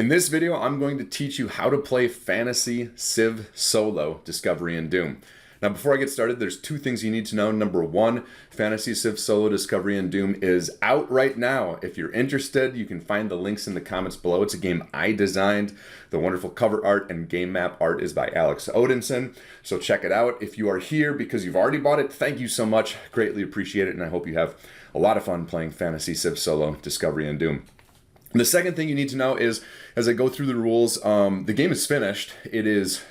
In this video, I'm going to teach you how to play Fantasy Civ Solo Discovery and Doom. Now, before I get started, there's two things you need to know. Number one, Fantasy Civ Solo Discovery and Doom is out right now. If you're interested, you can find the links in the comments below. It's a game I designed. The wonderful cover art and game map art is by Alex Odinson. So check it out. If you are here because you've already bought it, thank you so much. Greatly appreciate it, and I hope you have a lot of fun playing Fantasy Civ Solo Discovery and Doom. The second thing you need to know is, as I go through the rules, the game is finished. It is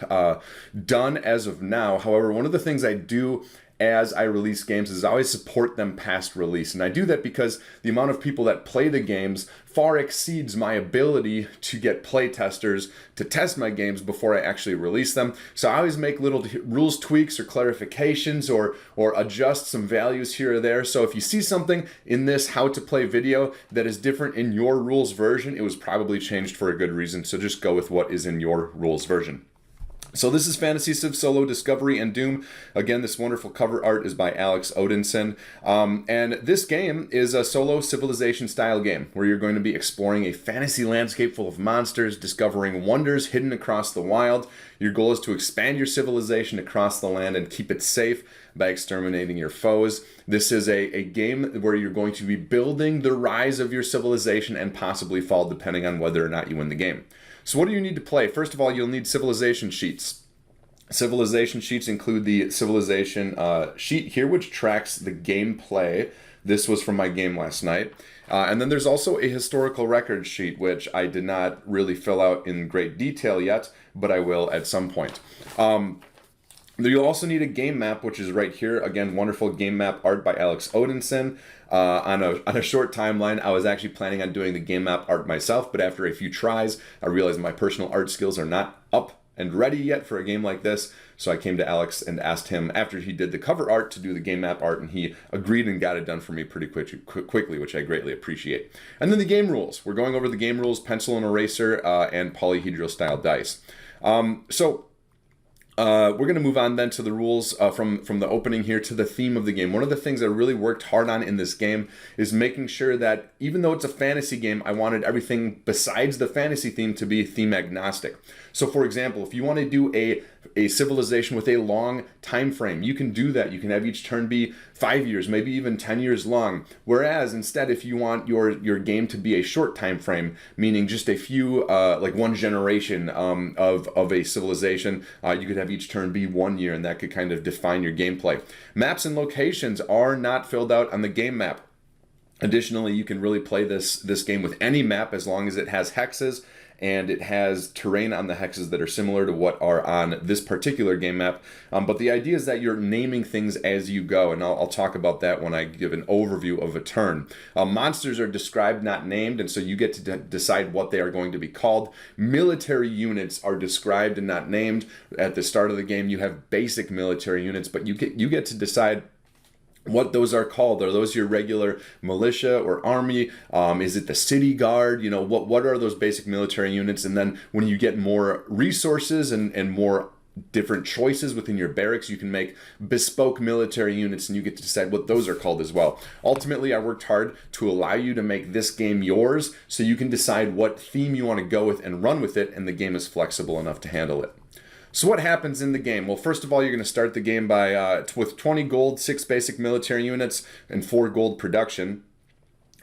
done as of now. However, one of the things I do as I release games is I always support them past release. And I do that because the amount of people that play the games far exceeds my ability to get play testers to test my games before I actually release them. So I always make little rules tweaks or clarifications or adjust some values here or there. So if you see something in this how to play video that is different in your rules version, it was probably changed for a good reason. So just go with what is in your rules version. So this is Fantasy Civ Solo Discovery and Doom. Again, this wonderful cover art is by Alex Odinson. And this game is a solo civilization style game where you're going to be exploring a fantasy landscape full of monsters, discovering wonders hidden across the wild. Your goal is to expand your civilization across the land and keep it safe by exterminating your foes. This is a game where you're going to be building the rise of your civilization and possibly fall depending on whether or not you win the game. So what do you need to play? First of all, you'll need civilization sheets. Civilization sheets include the civilization sheet here, which tracks the gameplay. This was from my game last night. And then there's also a historical record sheet, which I did not really fill out in great detail yet, but I will at some point. You'll also need a game map, which is right here. Again, wonderful game map art by Alex Odinson. On a short timeline, I was actually planning on doing the game map art myself, but after a few tries, I realized my personal art skills are not up and ready yet for a game like this. So I came to Alex and asked him after he did the cover art to do the game map art, and he agreed and got it done for me pretty quickly, which I greatly appreciate. And then the game rules. We're going over the game rules, pencil and eraser, and polyhedral style dice. We're going to move on then to the rules from the opening here to the theme of the game. One of the things I really worked hard on in this game is making sure that even though it's a fantasy game, I wanted everything besides the fantasy theme to be theme agnostic. So for example, if you want to do a civilization with a long time frame, you can do that. You can have each turn be 5 years, maybe even 10 years long. Whereas instead, if you want your game to be a short time frame, meaning just a few, like one generation of a civilization, you could have each turn be 1 year, and that could kind of define your gameplay. Maps and locations are not filled out on the game map. Additionally, you can really play this game with any map as long as it has hexes and it has terrain on the hexes that are similar to what are on this particular game map. But the idea is that you're naming things as you go, and I'll talk about that when I give an overview of a turn. Monsters are described, not named, and so you get to decide what they are going to be called. Military units are described and not named. At the start of the game, you have basic military units, but you get to decide what those are called. Are those your regular militia or army? Is it the city guard? You know, what are those basic military units? And then when you get more resources and more different choices within your barracks, you can make bespoke military units, and you get to decide what those are called as well. Ultimately, I worked hard to allow you to make this game yours so you can decide what theme you want to go with and run with it, and the game is flexible enough to handle it. So what happens in the game? Well, first of all, you're going to start the game by with 20 gold, 6 basic military units, and 4 gold production.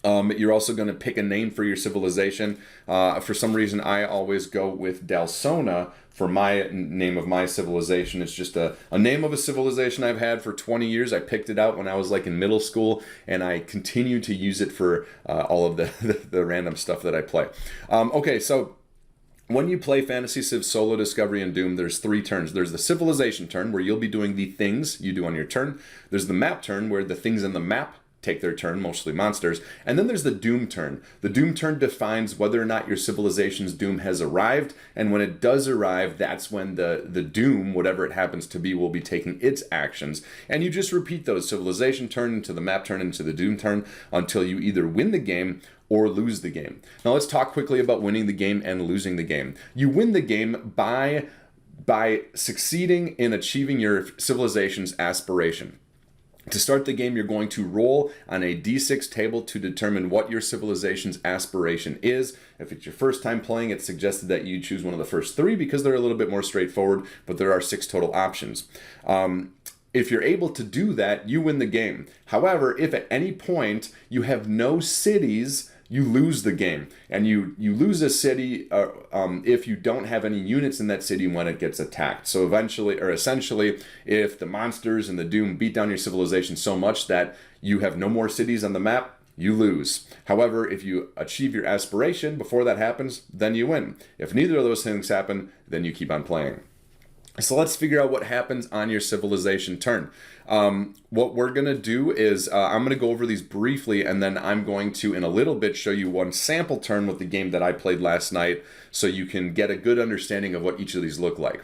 You're also going to pick a name for your civilization. For some reason, I always go with Dalsona for my name of my civilization. It's just a name of a civilization I've had for 20 years. I picked it out when I was like in middle school, and I continue to use it for all of the random stuff that I play. Okay, so when you play Fantasy Civ Solo Discovery and Doom, there's 3 turns. There's the civilization turn, where you'll be doing the things you do on your turn. There's the map turn, where the things in the map take their turn, mostly monsters. And then there's the Doom turn. The Doom turn defines whether or not your civilization's doom has arrived, and when it does arrive, that's when the doom, whatever it happens to be, will be taking its actions. And you just repeat those: civilization turn into the map turn into the Doom turn until you either win the game or lose the game. Now let's talk quickly about winning the game and losing the game. You win the game by succeeding in achieving your civilization's aspiration. To start the game, you're going to roll on a d6 table to determine what your civilization's aspiration is. If it's your first time playing, it's suggested that you choose one of the first 3 because they're a little bit more straightforward, but there are 6 total options. If you're able to do that, you win the game. However, if at any point you have no cities, you lose the game. And you lose a city if you don't have any units in that city when it gets attacked. So essentially, if the monsters and the Doom beat down your civilization so much that you have no more cities on the map, you lose. However, if you achieve your aspiration before that happens, then you win. If neither of those things happen, then you keep on playing. So let's figure out what happens on your civilization turn. What we're going to do is I'm going to go over these briefly, and then I'm going to, in a little bit, show you one sample turn with the game that I played last night so you can get a good understanding of what each of these look like.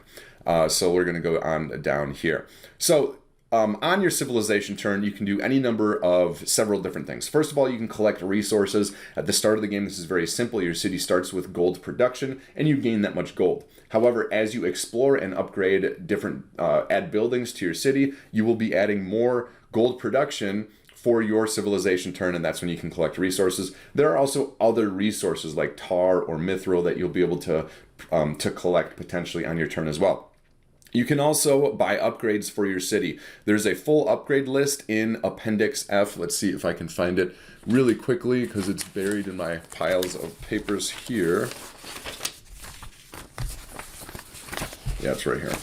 So we're going to go on down here. So on your civilization turn, you can do any number of several different things. First of all, you can collect resources. At the start of the game, this is very simple. Your city starts with gold production, and you gain that much gold. However, as you explore and upgrade different, add buildings to your city, you will be adding more gold production for your civilization turn, and that's when you can collect resources. There are also other resources like tar or mithril that you'll be able to collect potentially on your turn as well. You can also buy upgrades for your city. There's a full upgrade list in Appendix F. Let's see if I can find it really quickly because it's buried in my piles of papers here. Yeah, it's right here.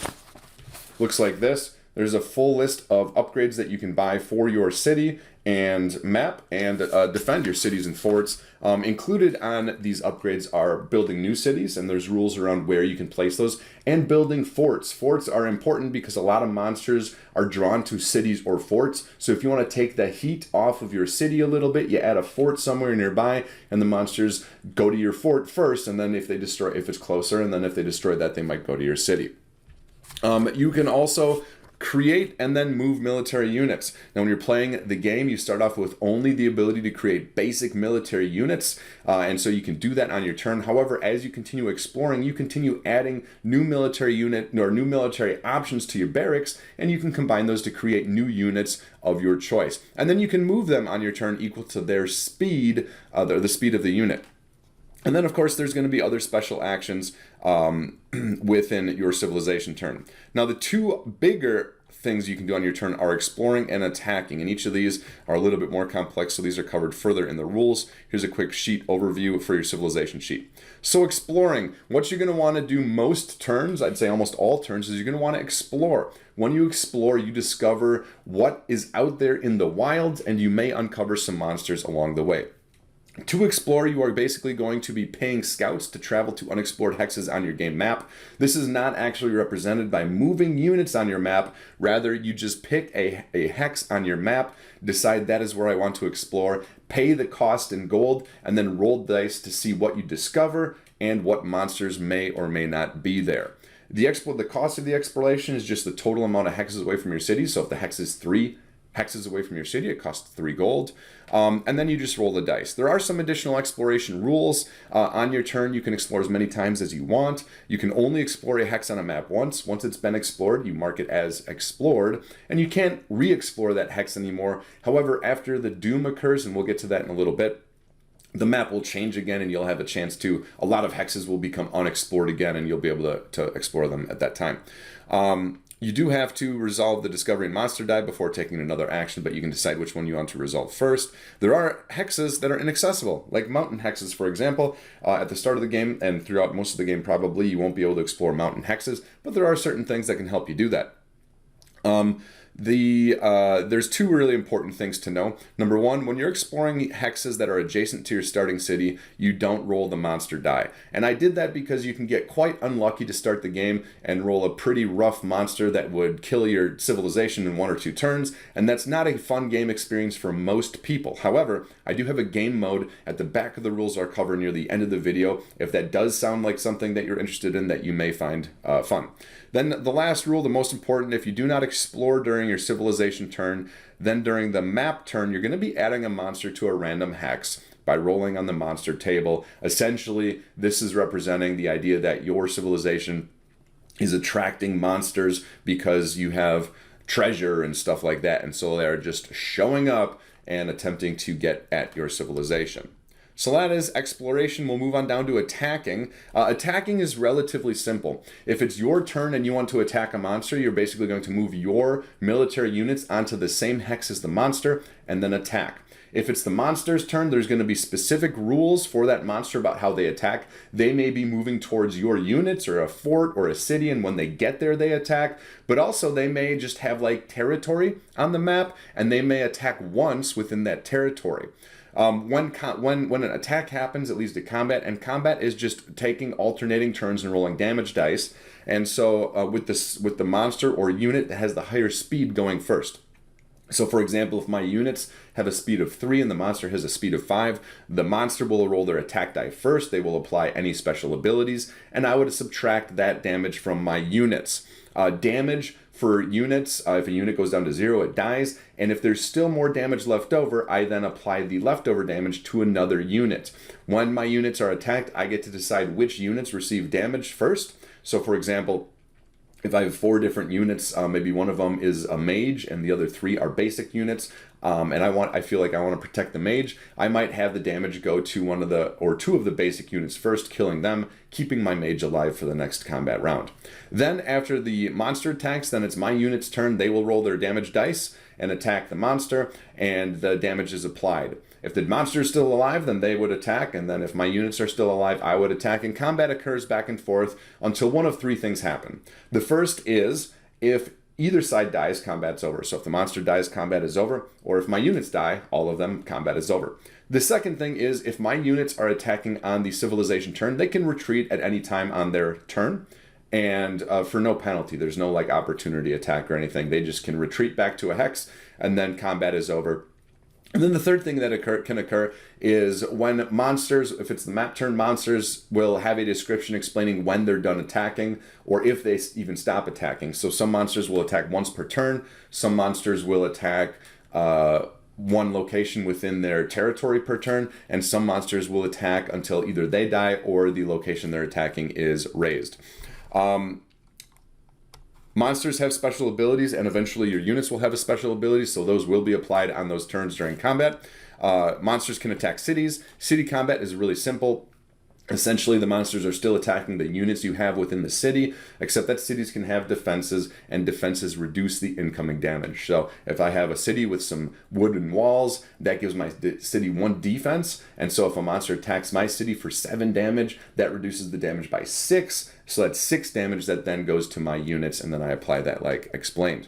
Looks like this. There's a full list of upgrades that you can buy for your city and map and defend your cities and forts. Included on these upgrades are building new cities, and there's rules around where you can place those, and building forts. Forts are important because a lot of monsters are drawn to cities or forts. So if you want to take the heat off of your city a little bit, you add a fort somewhere nearby, and the monsters go to your fort first, and then if it's closer, and then if they destroy that, they might go to your city. You can also create and then move military units. Now, when you're playing the game, you start off with only the ability to create basic military units, and so you can do that on your turn. However, as you continue exploring, you continue adding new military unit or new military options to your barracks, and you can combine those to create new units of your choice. And then you can move them on your turn equal to their speed, the speed of the unit. And then, of course, there's going to be other special actions within your civilization turn. Now, the 2 bigger things you can do on your turn are exploring and attacking, and each of these are a little bit more complex, so these are covered further in the rules. Here's a quick sheet overview for your civilization sheet. So exploring, what you're going to want to do most turns, I'd say almost all turns, is you're going to want to explore. When you explore, you discover what is out there in the wild, and you may uncover some monsters along the way. To explore, you are basically going to be paying scouts to travel to unexplored hexes on your game map. This is not actually represented by moving units on your map. Rather, you just pick a hex on your map, decide that is where I want to explore, pay the cost in gold, and then roll dice to see what you discover and what monsters may or may not be there. The cost of the exploration is just the total amount of hexes away from your city. So if the hex is 3 hexes away from your city, it costs 3 gold. And then you just roll the dice. There are some additional exploration rules. On your turn, you can explore as many times as you want. You can only explore a hex on a map once. Once it's been explored, you mark it as explored, and you can't re-explore that hex anymore. However, after the doom occurs, and we'll get to that in a little bit, the map will change again, and you'll have a chance to, a lot of hexes will become unexplored again, and you'll be able to explore them at that time. You do have to resolve the discovery and monster die before taking another action, but you can decide which one you want to resolve first. There are hexes that are inaccessible, like mountain hexes, for example. At the start of the game, and throughout most of the game probably, you won't be able to explore mountain hexes, but there are certain things that can help you do that. There's 2 really important things to know. Number 1, when you're exploring hexes that are adjacent to your starting city, you don't roll the monster die. And I did that because you can get quite unlucky to start the game and roll a pretty rough monster that would kill your civilization in 1 or 2 turns, and that's not a fun game experience for most people. However, I do have a game mode at the back of the rules are covered near the end of the video if that does sound like something that you're interested in that you may find fun. Then the last rule, the most important, if you do not explore during your civilization turn, then during the map turn, you're going to be adding a monster to a random hex by rolling on the monster table. Essentially, this is representing the idea that your civilization is attracting monsters because you have treasure and stuff like that. And so they're just showing up and attempting to get at your civilization. So that is exploration. We'll move on down to attacking. Attacking is relatively simple. If it's your turn and you want to attack a monster, you're basically going to move your military units onto the same hex as the monster and then attack. If it's the monster's turn, there's going to be specific rules for that monster about how they attack. They may be moving towards your units or a fort or a city, and when they get there, they attack. But also, they may just have like territory on the map, and they may attack once within that territory. When an attack happens, it leads to combat, and combat is just taking alternating turns and rolling damage dice. And so with the monster or unit that has the higher speed going first. So for example, if my units have a speed of 3 and the monster has a speed of 5, the monster will roll their attack die first, they will apply any special abilities, and I would subtract that damage from my units. Damage for units, if a unit goes down to 0, it dies, and if there's still more damage left over, I then apply the leftover damage to another unit. When my units are attacked, I get to decide which units receive damage first. So for example, if I have 4 different units, maybe one of them is a mage and the other 3 are basic units, and I feel like I want to protect the mage, I might have the damage go to 2 of the basic units first, killing them, keeping my mage alive for the next combat round. Then after the monster attacks, then it's my unit's turn. They will roll their damage dice and attack the monster, and the damage is applied. If the monster is still alive, then they would attack, and then if my units are still alive, I would attack, and combat occurs back and forth until one of 3 things happen. The first is, if either side dies, combat's over. So if the monster dies, combat is over, or if my units die, all of them, combat is over. The second thing is, if my units are attacking on the civilization turn, they can retreat at any time on their turn, and for no penalty. There's no like opportunity attack or anything. They just can retreat back to a hex, and then combat is over. And then the third thing that can occur is when monsters, if it's the map turn, monsters will have a description explaining when they're done attacking or if they even stop attacking. So some monsters will attack once per turn. Some monsters will attack one location within their territory per turn. And some monsters will attack until either they die or the location they're attacking is razed. Monsters have special abilities, and eventually your units will have a special ability, so those will be applied on those turns during combat. Monsters can attack cities. City combat is really simple. Essentially, the monsters are still attacking the units you have within the city, except that cities can have defenses, and defenses reduce the incoming damage. So if I have a city with some wooden walls, that gives my city 1 defense, and so if a monster attacks my city for 7 damage, that reduces the damage by 6, so that's 6 damage that then goes to my units, and then I apply that like explained.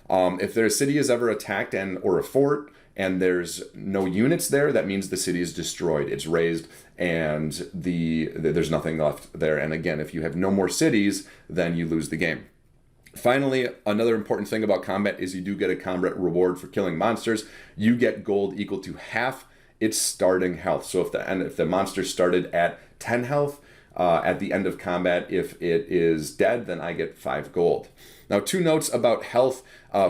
If their city is ever attacked or a fort, and there's no units there, that means the city is destroyed. It's razed, and there's nothing left there. And again, if you have no more cities, then you lose the game. Finally, another important thing about combat is you do get a combat reward for killing monsters. You get gold equal to half its starting health. So if the monster started at 10 health, at the end of combat, if it is dead, then I get 5 gold. Now, 2 notes about health.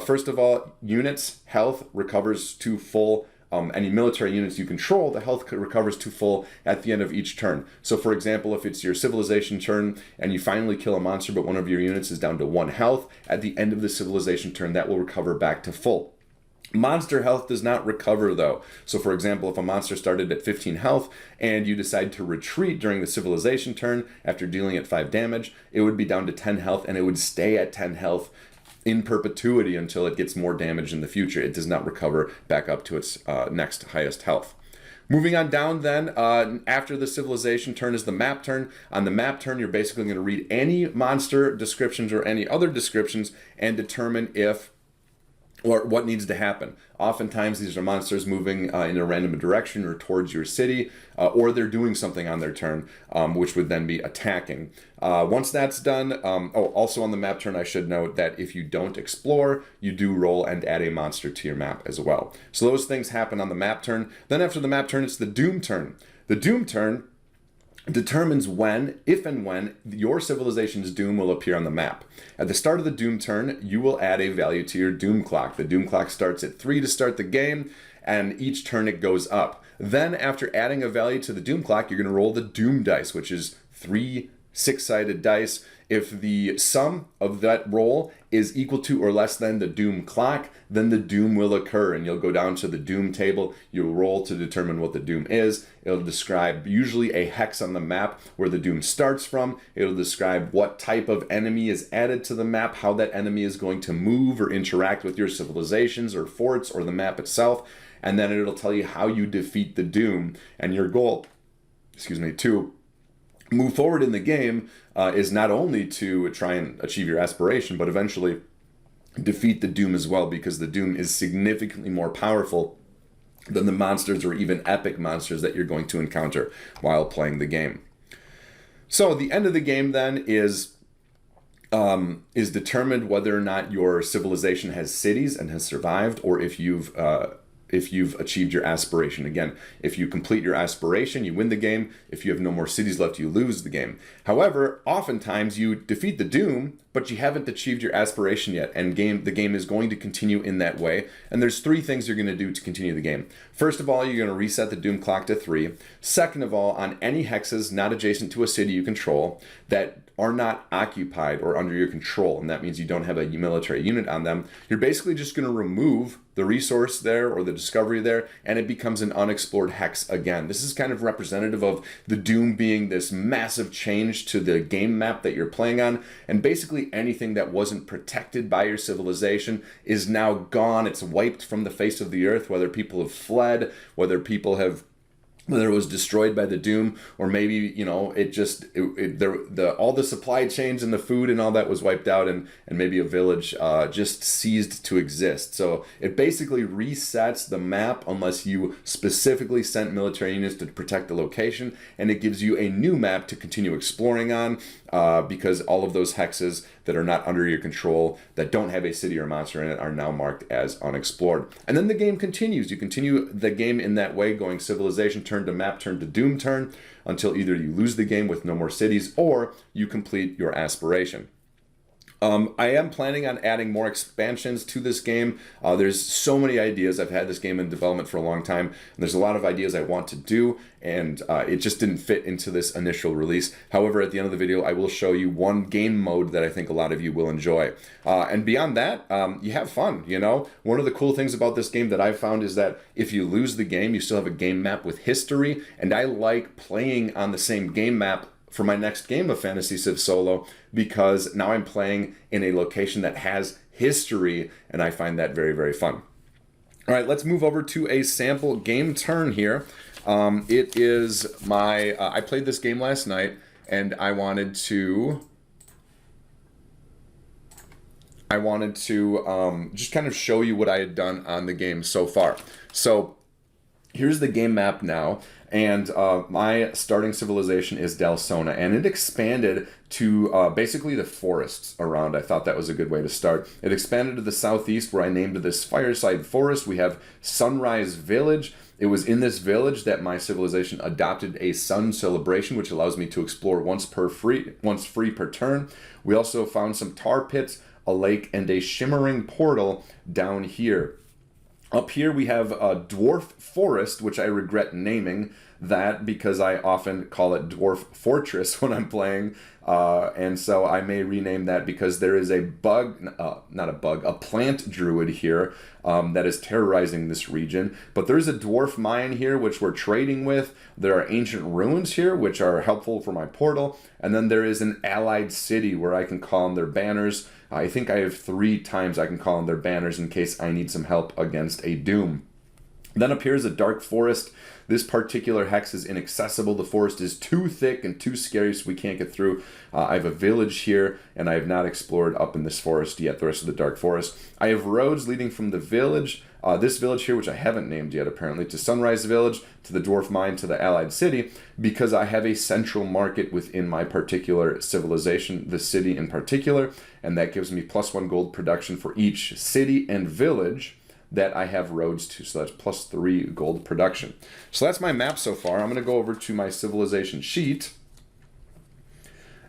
First of all, units' health recovers to full. Any military units you control, the health recovers to full at the end of each turn. So for example, if it's your civilization turn and you finally kill a monster, but one of your units is down to 1 health, at the end of the civilization turn, that will recover back to full. Monster health does not recover though. So for example, if a monster started at 15 health and you decide to retreat during the civilization turn after dealing it 5 damage, it would be down to 10 health and it would stay at 10 health in perpetuity until it gets more damage in the future. It does not recover back up to its next highest health. Moving on down then, after the civilization turn is the map turn. On the map turn, you're basically going to read any monster descriptions or any other descriptions and determine if or what needs to happen. Oftentimes these are monsters moving in a random direction or towards your city, or they're doing something on their turn, which would then be attacking. Once that's done, also on the map turn, I should note that if you don't explore, you do roll and add a monster to your map as well. So those things happen on the map turn. Then after the map turn, it's the doom turn. The doom turn determines when, if and when, your civilization's doom will appear on the map. At the start of the doom turn, you will add a value to your doom clock. The doom clock starts at 3 to start the game, and each turn it goes up. Then, after adding a value to the doom clock, you're going to roll the doom dice, which is 3 6-sided dice. If the sum of that roll is equal to or less than the doom clock, then the doom will occur, and you'll go down to the doom table. You'll roll to determine what the doom is. It'll describe usually a hex on the map where the doom starts from. It'll describe what type of enemy is added to the map, how that enemy is going to move or interact with your civilizations or forts or the map itself, and then it'll tell you how you defeat the doom. And your goal, to move forward in the game is not only to try and achieve your aspiration, but eventually defeat the doom as well, because the doom is significantly more powerful than the monsters or even epic monsters that you're going to encounter while playing the game. So the end of the game then is determined whether or not your civilization has cities and has survived, or if you've achieved your aspiration. Again, if you complete your aspiration, you win the game. If you have no more cities left, you lose the game. However, oftentimes you defeat the doom, but you haven't achieved your aspiration yet, and the game is going to continue in that way. And there's 3 things you're going to do to continue the game. First of all, you're going to reset the doom clock to 3. Second of all, on any hexes not adjacent to a city you control that are not occupied or under your control, and that means you don't have a military unit on them, you're basically just going to remove the resource there or the discovery there, and it becomes an unexplored hex again. This is kind of representative of the doom being this massive change to the game map that you're playing on, and basically anything that wasn't protected by your civilization is now gone. It's wiped from the face of the earth, whether people have fled, whether it was destroyed by the doom, or maybe all the supply chains and the food and all that was wiped out, and maybe a village just ceased to exist. So it basically resets the map unless you specifically sent military units to protect the location, and it gives you a new map to continue exploring on, because all of those hexes that are not under your control, that don't have a city or monster in it, are now marked as unexplored. And then the game continues. You continue the game in that way, going civilization turn to map turn to doom turn, until either you lose the game with no more cities or you complete your aspiration. I am planning on adding more expansions to this game. There's so many ideas. I've had this game in development for a long time, and there's a lot of ideas I want to do, and it just didn't fit into this initial release. However, at the end of the video, I will show you one game mode that I think a lot of you will enjoy. And beyond that, you have fun, One of the cool things about this game that I've found is that if you lose the game, you still have a game map with history, and I like playing on the same game map for my next game of Fantasy Civ Solo, because now I'm playing in a location that has history, and I find that very, very fun. All right, let's move over to a sample game turn here. It is I played this game last night, and I wanted to just kind of show you what I had done on the game so far. So here's the game map now. And my starting civilization is Dalsona, and it expanded to basically the forests around. I thought that was a good way to start. It expanded to the southeast, where I named this Fireside Forest. We have Sunrise Village. It was in this village that my civilization adopted a sun celebration, which allows me to explore once free per turn. We also found some tar pits, a lake, and a shimmering portal down here. Up here we have a Dwarf Forest, which I regret naming that because I often call it Dwarf Fortress when I'm playing, and so I may rename that because there is a plant druid here that is terrorizing this region. But there's a dwarf mine here which we're trading with. There are ancient ruins here which are helpful for my portal, and then there is an allied city where I can call on their banners. I think I have 3 times I can call on their banners in case I need some help against a doom. Then appears a dark forest. This particular hex is inaccessible. The forest is too thick and too scary, so we can't get through. I have a village here, and I have not explored up in this forest yet, the rest of the dark forest. I have roads leading from the village, this village here, which I haven't named yet apparently, to Sunrise Village, to the Dwarf Mine, to the Allied City, because I have a central market within my particular civilization, the city in particular, and that gives me +1 gold production for each city and village that I have roads to, so that's +3 gold production. So that's my map so far. I'm going to go over to my civilization sheet.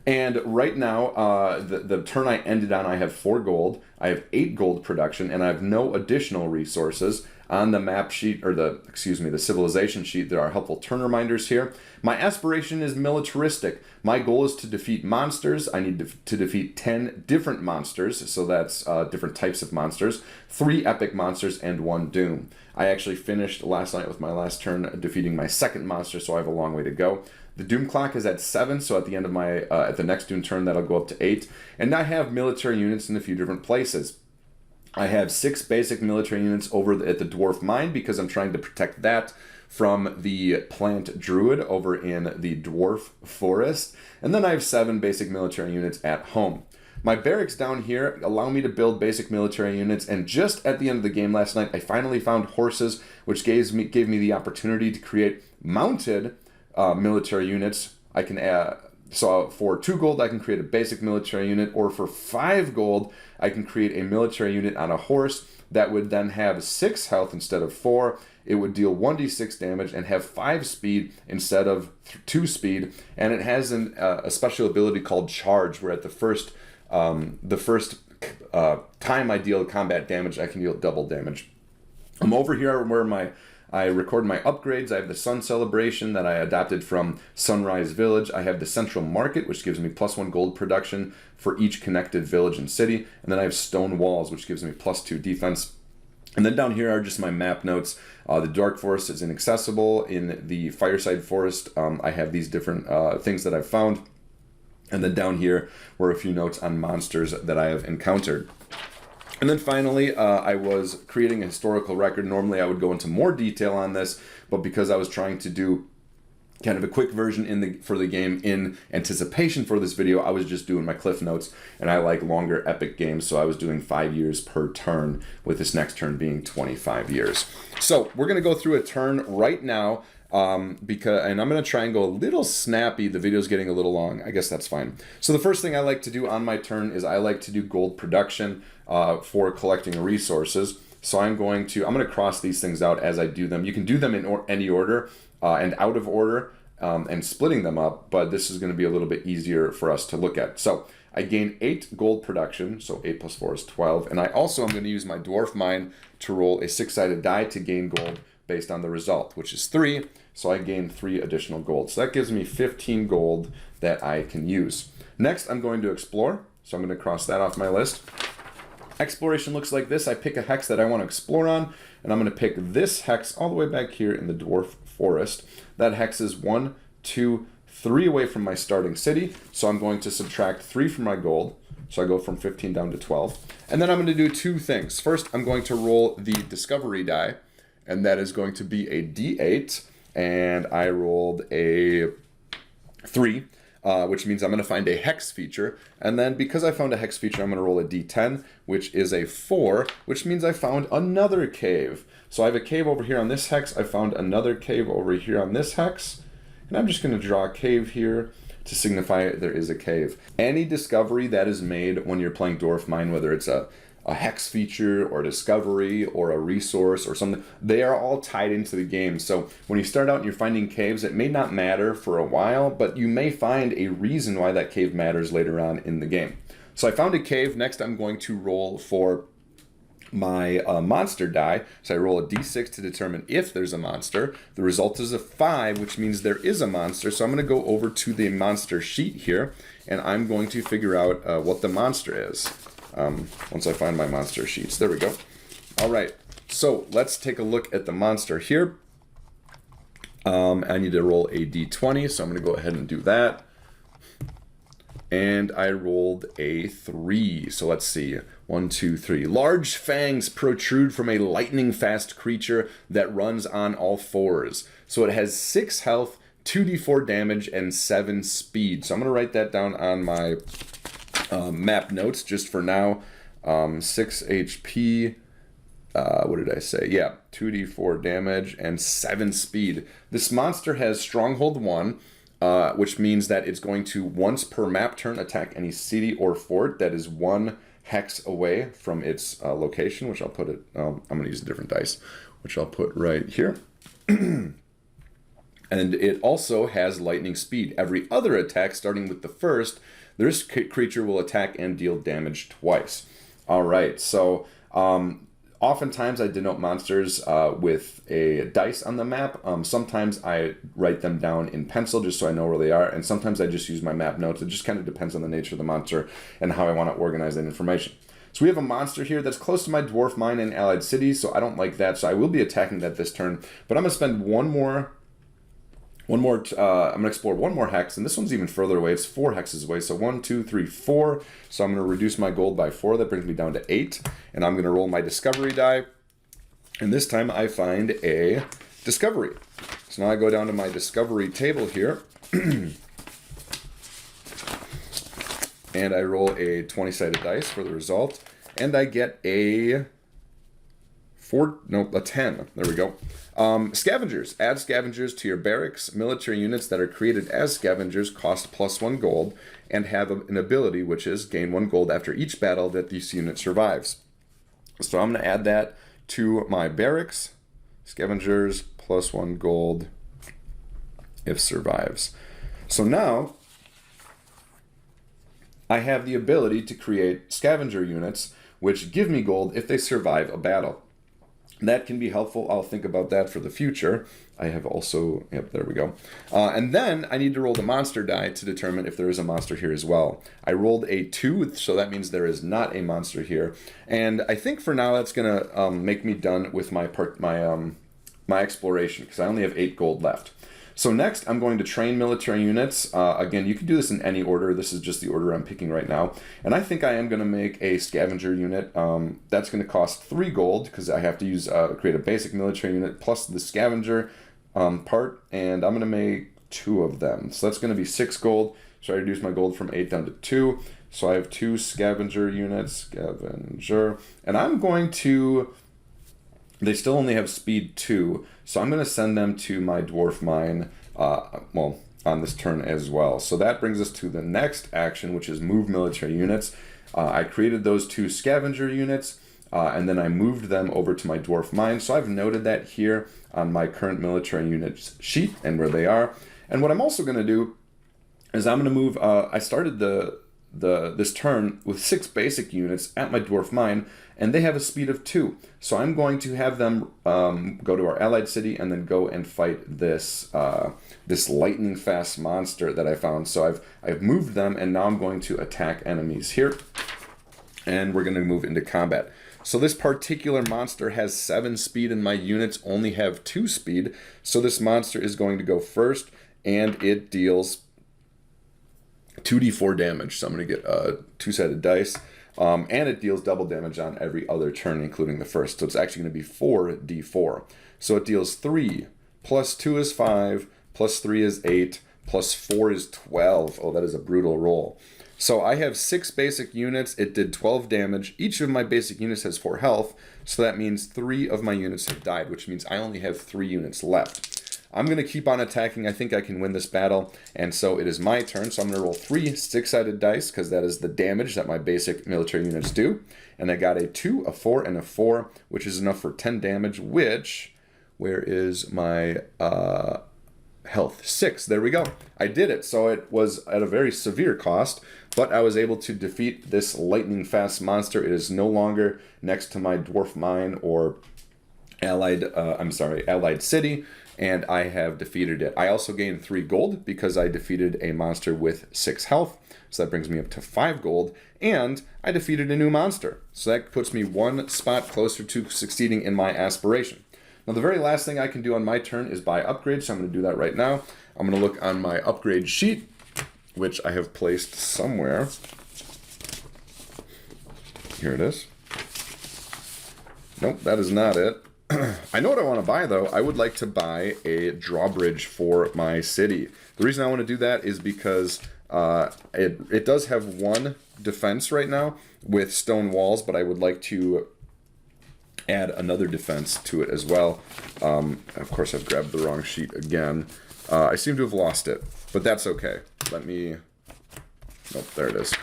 And right now, the turn I ended on, I have 4 gold, I have 8 gold production, and I have no additional resources. On the map sheet, or the civilization sheet, there are helpful turn reminders here. My aspiration is militaristic. My goal is to defeat monsters. I need to defeat 10 different monsters, so that's different types of monsters, 3 epic monsters, and 1 doom. I actually finished last night with my last turn defeating my second monster, so I have a long way to go. The doom clock is at 7, so at the end of my at the next doom turn, that'll go up to 8. And I have military units in a few different places. I have 6 basic military units over at the Dwarf Mine because I'm trying to protect that from the plant druid over in the Dwarf Forest. And then I have 7 basic military units at home. My barracks down here allow me to build basic military units, and just at the end of the game last night, I finally found horses, which gave me the opportunity to create mounted military units. I can so for 2 gold, I can create a basic military unit, or for 5 gold, I can create a military unit on a horse that would then have 6 health instead of 4. It would deal 1d6 damage and have 5 speed instead of 2 speed. And it has a special ability called Charge, where at the first time I deal combat damage, I can deal double damage. I'm over here where I record my upgrades. I have the Sun Celebration that I adopted from Sunrise Village. I have the Central Market, which gives me +1 gold production for each connected village and city. And then I have Stone Walls, which gives me +2 defense. And then down here are just my map notes. The Dark Forest is inaccessible. In the Fireside Forest, I have these different things that I've found. And then down here were a few notes on monsters that I have encountered. And then finally, I was creating a historical record. Normally I would go into more detail on this, but because I was trying to do kind of a quick version for the game in anticipation for this video, I was just doing my cliff notes, and I like longer epic games, so I was doing 5 years per turn, with this next turn being 25 years. So we're going to go through a turn right now, and I'm going to try and go a little snappy. The video's getting a little long. I guess that's fine. So the first thing I like to do on my turn is I like to do gold production for collecting resources. So I'm going to cross these things out as I do them. You can do them in any order and out of order and splitting them up, but this is going to be a little bit easier for us to look at. So I gain 8 gold production, so 8 plus 4 is 12. And I also am going to use my Dwarf Mine to roll a 6-sided die to gain gold based on the result, which is 3. So I gain 3 additional gold. So that gives me 15 gold that I can use. Next, I'm going to explore. So I'm going to cross that off my list. Exploration looks like this. I pick a hex that I want to explore on, and I'm going to pick this hex all the way back here in the Dwarf Forest. That hex is 1, 2, 3 away from my starting city, so I'm going to subtract 3 from my gold. So I go from 15 down to 12. And then I'm going to do 2 things. First, I'm going to roll the discovery die, and that is going to be a D8, and I rolled a 3. Which means I'm going to find a hex feature. And then because I found a hex feature, I'm going to roll a d10, which is a 4, which means I found another cave. So I have a cave over here on this hex. I found another cave over here on this hex. And I'm just going to draw a cave here to signify there is a cave. Any discovery that is made when you're playing Dwarf Mine, whether it's a hex feature or discovery or a resource or something, they are all tied into the game. So when you start out and you're finding caves, it may not matter for a while, but you may find a reason why that cave matters later on in the game. So I found a cave. Next, I'm going to roll for my monster die. So I roll a d6 to determine if there's a monster. The result is a 5, which means there is a monster. So I'm going to go over to the monster sheet here, and I'm going to figure out what the monster is. Once I find my monster sheets. There we go. All right, so let's take a look at the monster here. I need to roll a d20, so I'm going to go ahead and do that. And I rolled a 3. So let's see. 1, 2, 3. Large fangs protrude from a lightning-fast creature that runs on all 4s. So it has 6 health, 2d4 damage, and 7 speed. So I'm going to write that down on my map notes just for now. 6 HP. What did I say? Yeah, 2d4 damage and 7 speed. This monster has Stronghold 1, which means that it's going to once per map turn attack any city or fort that is 1 hex away from its location, which I'll put it. I'm going to use a different dice, which I'll put right here. And it also has lightning speed. Every other attack, starting with the first, this creature will attack and deal damage twice. All right, so Oftentimes I denote monsters with a dice on the map. Sometimes I write them down in pencil just so I know where they are, and sometimes I just use my map notes. It just kind of depends on the nature of the monster and how I want to organize that information. So we have a monster here that's close to my dwarf mine in Allied City, so I don't like that, so I will be attacking that this turn. But I'm going to spend I'm going to explore one more hex, and this one's even further away. It's 4 hexes away, so 1, 2, 3, 4. So I'm going to reduce my gold by 4. That brings me down to 8. And I'm going to roll my discovery die. And this time I find a discovery. So now I go down to my discovery table here. And I roll a 20-sided dice for the result. And I get a 10. There we go. Scavengers. Add scavengers to your barracks. Military units that are created as scavengers cost +1 gold and have an ability which is gain 1 gold after each battle that this unit survives. So I'm going to add that to my barracks. Scavengers +1 gold if survives. So now I have the ability to create scavenger units which give me gold if they survive a battle. That can be helpful. I'll think about that for the future. I have also, yep, there we go. And then I need to roll the monster die to determine if there is a monster here as well. I rolled a 2, so that means there is not a monster here. And I think for now that's going to make me done with my exploration, because I only have 8 gold left. So next, I'm going to train military units. Again, you can do this in any order. This is just the order I'm picking right now. And I think I am going to make a scavenger unit. That's going to cost 3 gold, because I have to use create a basic military unit plus the scavenger part. And I'm going to make 2 of them. So that's going to be 6 gold. So I reduce my gold from 8 down to 2. So I have 2 scavenger units. Scavenger. And I'm going to... They still only have speed 2, so I'm going to send them to my dwarf mine, on this turn as well. So that brings us to the next action, which is move military units. I created those 2 scavenger units, and then I moved them over to my dwarf mine. So I've noted that here on my current military units sheet and where they are. And what I'm also going to do is I'm going to move, I started this turn with 6 basic units at my dwarf mine, and they have a speed of 2. So I'm going to have them go to our allied city and then go and fight this this lightning fast monster that I found. So I've moved them, and now I'm going to attack enemies here, and we're going to move into combat. So this particular monster has 7 speed, and my units only have 2 speed. So this monster is going to go first, and it deals 2d4 damage. So I'm going to get 2-sided dice. And it deals double damage on every other turn, including the first. So it's actually going to be 4d4. So it deals 3, plus 2 is 5, plus 3 is 8, plus 4 is 12. Oh, that is a brutal roll. So I have 6 basic units. It did 12 damage. Each of my basic units has 4 health. So that means 3 of my units have died, which means I only have 3 units left. I'm going to keep on attacking. I think I can win this battle. And so it is my turn. So I'm going to roll 3 6-sided dice, because that is the damage that my basic military units do. And I got a 2, a 4, and a 4, which is enough for 10 damage, which, where is my health? 6. There we go. I did it. So it was at a very severe cost, but I was able to defeat this lightning fast monster. It is no longer next to my dwarf mine or allied city, and I have defeated it. I also gained 3 gold because I defeated a monster with 6 health. So that brings me up to 5 gold, and I defeated a new monster. So that puts me 1 spot closer to succeeding in my aspiration. Now the very last thing I can do on my turn is buy upgrades, so I'm going to do that right now. I'm going to look on my upgrade sheet, which I have placed somewhere. Here it is. Nope, that is not it. I know what I want to buy, though. I would like to buy a drawbridge for my city. The reason I want to do that is because it does have 1 defense right now with stone walls, but I would like to add another defense to it as well. Of course, I've grabbed the wrong sheet again. I seem to have lost it, but that's okay. Nope, there it is.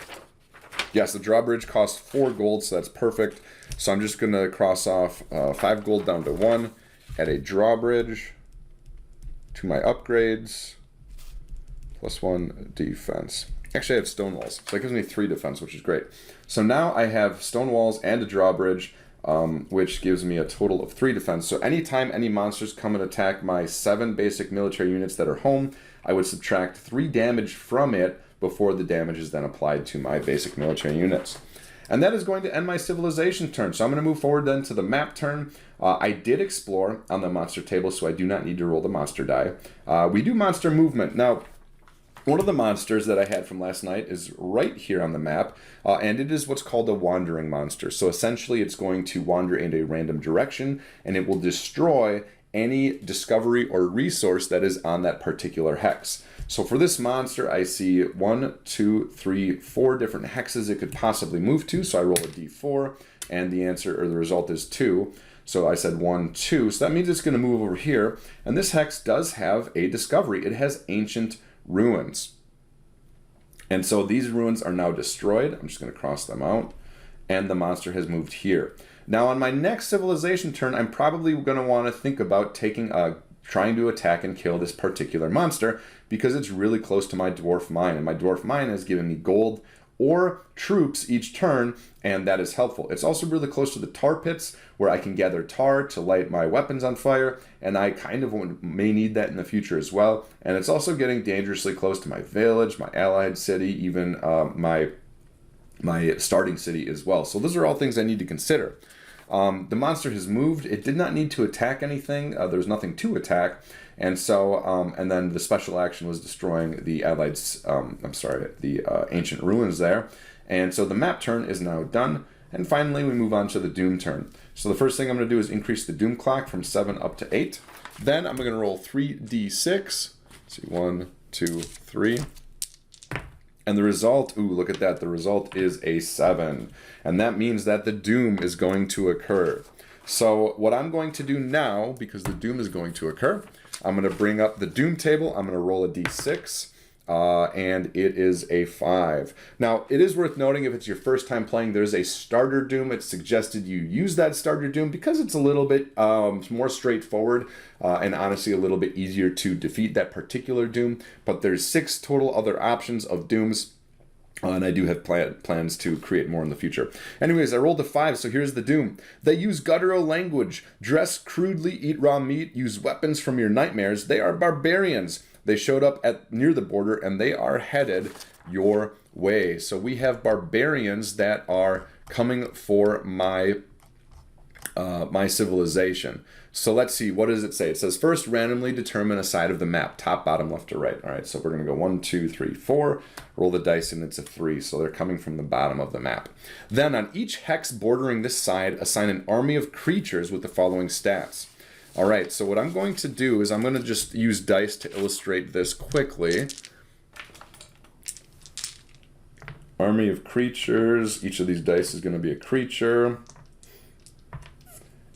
Yes, the drawbridge costs 4 gold, so that's perfect. So I'm just going to cross off 5 gold down to 1, add a drawbridge to my upgrades, plus 1 defense. Actually, I have stone walls, so that gives me 3 defense, which is great. So now I have stone walls and a drawbridge. which gives me a total of 3 defense. So anytime any monsters come and attack my 7 basic military units that are home, I would subtract 3 damage from it before the damage is then applied to my basic military units. And that is going to end my civilization turn. So I'm going to move forward then to the map turn. I did explore on the monster table, so I do not need to roll the monster die. We do monster movement. Now, one of the monsters that I had from last night is right here on the map, and it is what's called a wandering monster. So essentially it's going to wander in a random direction, and it will destroy any discovery or resource that is on that particular hex. So for this monster, I see 1, 2, 3, 4 different hexes it could possibly move to. So I roll a d4, and the answer or the result is 2. So I said 1, 2. So that means it's going to move over here. And this hex does have a discovery. It has ancient ruins. And so these ruins are now destroyed. I'm just going to cross them out. And the monster has moved here. Now on my next civilization turn, I'm probably going to want to think about trying to attack and kill this particular monster because it's really close to my dwarf mine. And my dwarf mine has given me gold or troops each turn, and that is helpful. It's also really close to the tar pits where I can gather tar to light my weapons on fire, and I kind of may need that in the future as well. And it's also getting dangerously close to my village, my allied city, even my starting city as well. So those are all things I need to consider. The monster has moved. It did not need to attack anything. There was nothing to attack. And so, and then the special action was destroying the allied, the ancient ruins there. And so the map turn is now done. And finally, we move on to the doom turn. So the first thing I'm going to do is increase the doom clock from 7 up to 8. Then I'm going to roll 3d6. Let's see, 1, 2, 3. And the result, ooh, look at that. The result is a 7. And that means that the doom is going to occur. So what I'm going to do now, because the doom is going to occur, I'm going to bring up the doom table. I'm going to roll a d6. And it is a 5. Now, it is worth noting if it's your first time playing, there's a starter doom. It's suggested you use that starter doom because it's a little bit more straightforward and honestly a little bit easier to defeat that particular doom. But there's 6 total other options of dooms. And I do have plans to create more in the future. Anyways, I rolled a 5, so here's the doom. They use guttural language, dress crudely, eat raw meat, use weapons from your nightmares. They are barbarians. They showed up near the border, and they are headed your way. So we have barbarians that are coming for my my civilization. So let's see, what does it say? It says, first, randomly determine a side of the map, top, bottom, left, or right. All right, so we're going to go 1, 2, 3, 4. Roll the dice, and it's a 3. So they're coming from the bottom of the map. Then on each hex bordering this side, assign an army of creatures with the following stats. All right, so what I'm going to do is I'm going to just use dice to illustrate this quickly. Army of creatures. Each of these dice is going to be a creature.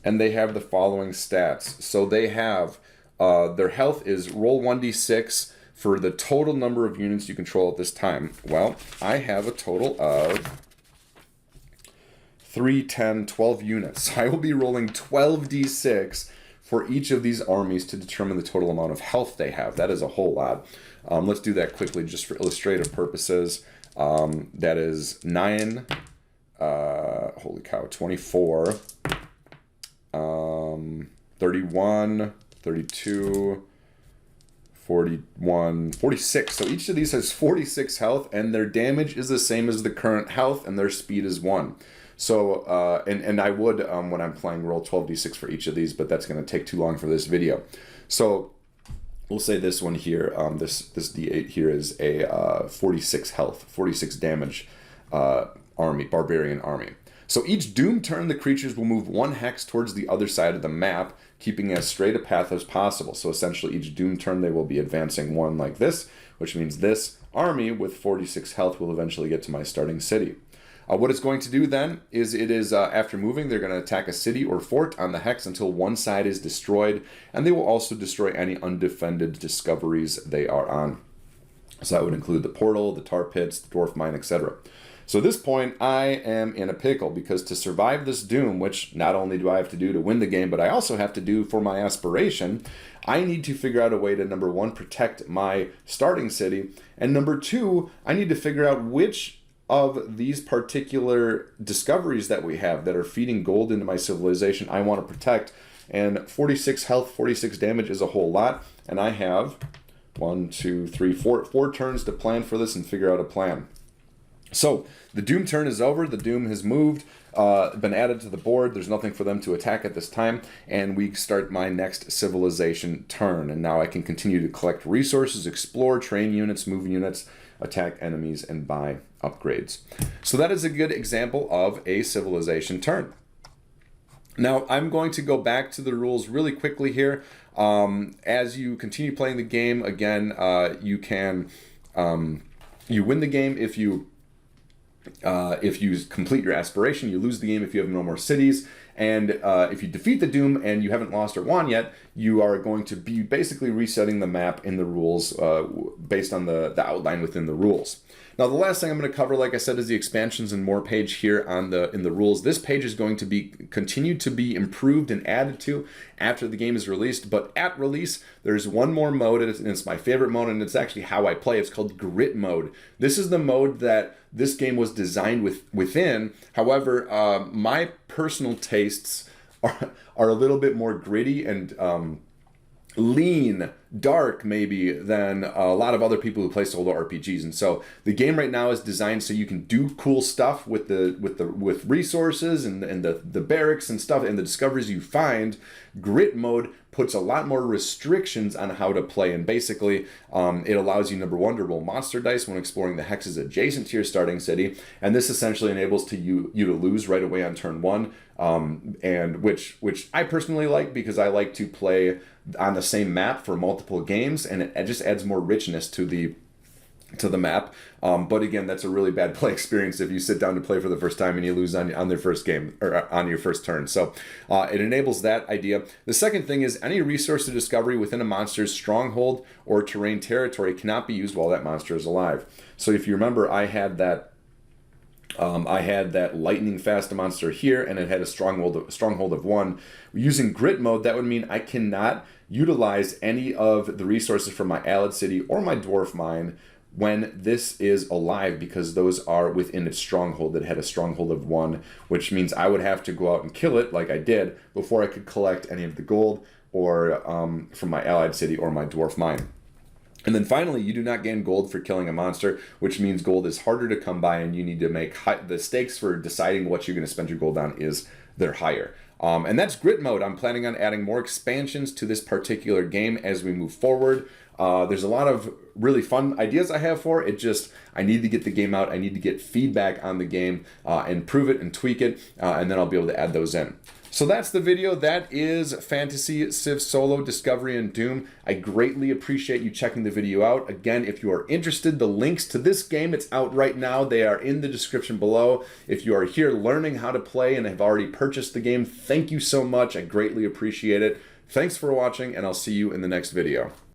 And they have the following stats. So they have, their health is roll 1d6 for the total number of units you control at this time. Well, I have a total of 3, 10, 12 units. I will be rolling 12d6 for each of these armies to determine the total amount of health they have. That is a whole lot. Let's do that quickly just for illustrative purposes. That is 9, holy cow, 24, 31, 32, 41, 46. So each of these has 46 health, and their damage is the same as the current health, and their speed is 1. So, and I would, when I'm playing, roll 12d6 for each of these, but that's going to take too long for this video. So we'll say this one here, this d8 here is a 46 health, 46 damage barbarian army. So each doom turn, the creatures will move 1 hex towards the other side of the map, keeping as straight a path as possible. So essentially each doom turn they will be advancing 1 like this, which means this army with 46 health will eventually get to my starting city. What it's going to do then is after moving, they're going to attack a city or fort on the hex until one side is destroyed, and they will also destroy any undefended discoveries they are on. So that would include the portal, the tar pits, the dwarf mine, etc. So at this point, I am in a pickle because to survive this doom, which not only do I have to do to win the game, but I also have to do for my aspiration, I need to figure out a way to, number 1, protect my starting city, and number 2, I need to figure out which of these particular discoveries that we have that are feeding gold into my civilization I want to protect. And 46 health, 46 damage is a whole lot. And I have 4 turns to plan for this and figure out a plan. So the Doom turn is over. The Doom has moved, been added to the board. There's nothing for them to attack at this time. And we start my next civilization turn. And now I can continue to collect resources, explore, train units, move units, attack enemies, and buy upgrades. So that is a good example of a civilization turn. Now, I'm going to go back to the rules really quickly here. As you continue playing the game, again, you can you win the game if you complete your aspiration. You lose the game if you have no more cities. And if you defeat the Doom and you haven't lost or won yet, you are going to be basically resetting the map in the rules based on the outline within the rules. Now, the last thing I'm going to cover, like I said, is the expansions and more page here in the rules. This page is going to be continued to be improved and added to after the game is released. But at release, there's one more mode, and it's my favorite mode, and it's actually how I play. It's called Grit Mode. This is the mode that this game was designed within. However, my personal tastes are a little bit more gritty and lean, dark maybe, than a lot of other people who play solo RPGs. And so the game right now is designed so you can do cool stuff with resources and the barracks and stuff and the discoveries you find. Grit mode puts a lot more restrictions on how to play, and basically it allows you, number one, to roll monster dice when exploring the hexes adjacent to your starting city, and this essentially enables you to lose right away on turn one, and which I personally like, because I like to play on the same map for multiple games, and it just adds more richness to the map. But again, that's a really bad play experience if you sit down to play for the first time and you lose on their first game or on your first turn. So it enables that idea. The second thing is any resource or discovery within a monster's stronghold or terrain territory cannot be used while that monster is alive. So if you remember, I had that lightning fast monster here, and it had a stronghold of 1. Using Grit mode, that would mean I cannot utilize any of the resources from my Allied City or my Dwarf Mine when this is alive, because those are within its stronghold that had a stronghold of 1, which means I would have to go out and kill it like I did before I could collect any of the gold or from my Allied City or my Dwarf Mine. And then finally, you do not gain gold for killing a monster, which means gold is harder to come by, and you need to make the stakes for deciding what you're going to spend your gold on they're higher. And that's Grit mode. I'm planning on adding more expansions to this particular game as we move forward. There's a lot of really fun ideas I have for it. I need to get the game out. I need to get feedback on the game, improve it and tweak it, and then I'll be able to add those in. So that's the video. That is Fantasy Civ Solo, Discovery, and Doom. I greatly appreciate you checking the video out. Again, if you are interested, the links to this game, it's out right now. They are in the description below. If you are here learning how to play and have already purchased the game, thank you so much. I greatly appreciate it. Thanks for watching, and I'll see you in the next video.